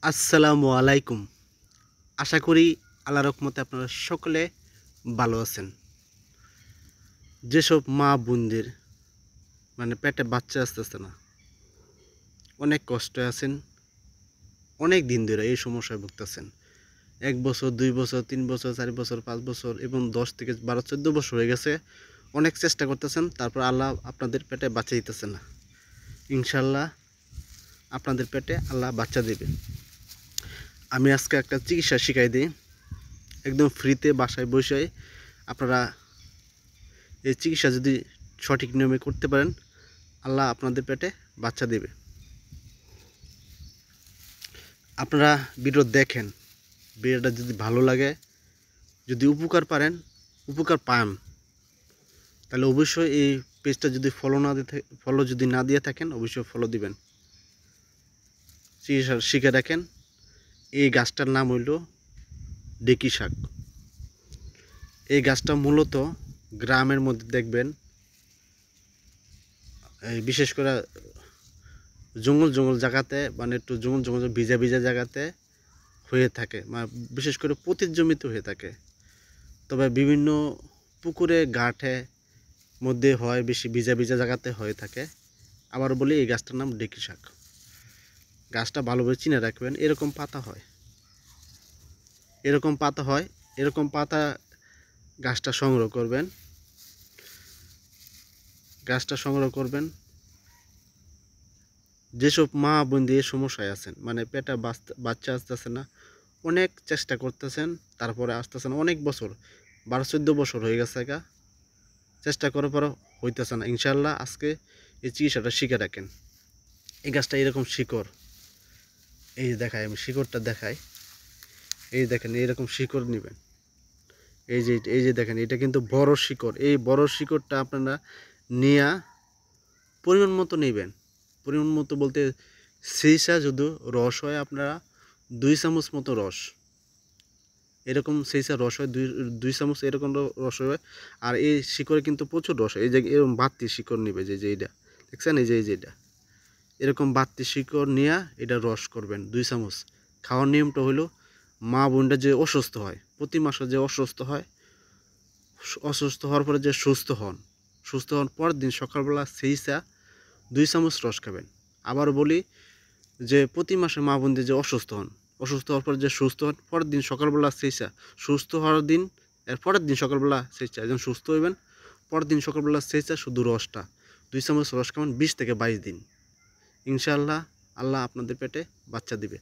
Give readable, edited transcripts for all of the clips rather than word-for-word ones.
আসসালামু আলাইকুম। আশা করি আল্লাহর রহমতে আপনারা সকলে ভালো আছেন। যেসব মা বোনদের পেটে বাচ্চা আসতেছে না, অনেক কষ্টে আছেন, অনেক দিন ধরে এই সমস্যায় ভুগতেছেন। ১ বছর, ২ বছর, ৩ বছর, ৪ বছর, ৫ বছর এবং ১০ থেকে ১২, ১৪ বছর হয়ে গেছে। অনেক চেষ্টা করতেছেন, তারপর আল্লাহ আপনাদের পেটে বাচ্চা দিতেছে না। ইনশাআল্লাহ আপনাদের পেটে আল্লাহ বাচ্চা দেবে। আমি আজকে একটা চিকিৎসা শিখাই দিই, একদম ফ্রিতে বাসায় বসে। আপনারা এই চিকিৎসা যদি সঠিক নিয়মে করতে পারেন, আল্লাহ আপনাদের পেটে বাচ্চা দেবে। আপনারা ভিডিও দেখেন, ভিডিওটা যদি ভালো লাগে, যদি উপকার পান, তাহলে অবশ্যই এই পেজটা যদি ফলো যদি না দিয়ে থাকেন, অবশ্যই ফলো দিবেন। চিকিৎসা শিখে রাখেন। এই গাছটার নাম হইল ডেকি শাক। এই গাছটা মূলত গ্রামের মধ্যে দেখবেন, বিশেষ করে জঙ্গল জায়গাতে, একটু জঙ্গল ভিজা জায়গাতে হয়ে থাকে, বিশেষ করে পতিত জমিতে হয়ে থাকে। তবে বিভিন্ন পুকুরে ঘাটে মধ্যে হয়, বেশি ভিজা জায়গাতে হয়ে থাকে। আবার বলি, এই গাছটার নাম ডেকি শাক। গাছটা ভালোভাবে চিনে রাখবেন। এরকম পাতা হয়, এরকম পাতা গাছটা সংগ্রহ করবেন। যেসব মা বোন দিয়ে সমস্যায় আছেন, পেটে বাচ্চা আসতেছে না, অনেক চেষ্টা করতেছেন, তারপরে আসতেছে না, অনেক বছর ১২, ১৪ বছর হয়ে গেছে, চেষ্টা করার পরও হইতেছে না। ইনশাআল্লাহ আজকে এই চিকিৎসাটা শিখে রাখেন। এই গাছটা এরকম শিকড়, এই যে আমি শিকড়টা দেখাই। এই দেখেন, এইরকম শিকড় নেবেন। এই যে দেখেন, এটা কিন্তু বড় শিকড়। এই বড় শিকড়টা আপনারা নিয়ে পরিমাণ মতো নেবেন। পরিমাণ মতো বলতে, সেইসা যদি রস হয়, আপনারা ২ চামচ মতো রস, এরকম সেইসা রস হয়, ২ চামচ এরকম রস হয়। আর এই শিকড়ে কিন্তু প্রচুর রস হয়। এই যে এরকম বাড়তি শিকড় নেবে, যে এইটা দেখছেন, এই যে এটা এরকম বাড়তি শিকড় নিয়ে এটা রস করবেন 2 চামচ। খাওয়ার নিয়মটা হলো, মা বোনটা যে অসুস্থ হয়, প্রতি মাসে যে অসুস্থ হওয়ার পরে যে সুস্থ হওয়ার পর দিন সকালবেলা সেইসা 2 চামচ রস খাবেন। আবার বলি যে, প্রতি মাসে মা বোনদের যে অসুস্থ হওয়ার পর যে সুস্থ হন, পরের দিন সকালবেলা সেইসা, সুস্থ হওয়ার দিন এর পরের দিন সকালবেলা সেইসা, একজন সুস্থ হইবেন, পরের দিন সকালবেলা সেইসা শুধু রসটা 2 চামচ রস খাবেন 20 থেকে 22 দিন। ইনশাআল্লাহ আল্লাহ আপনাদের পেটে বাচ্চা দিবে।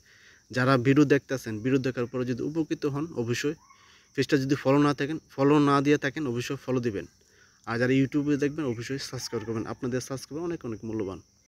যারা ভিডিও দেখতেছেন, ভিডিও দেখার পরে যদি উপকৃত হন, অবশ্যই পেজটা যদি ফলো না দিয়ে থাকেন, অবশ্যই ফলো দিবেন। আর যারা ইউটিউবে দেখবেন, অবশ্যই সাবস্ক্রাইব করবেন। আপনাদের সাবস্ক্রাইব অনেক মূল্যবান।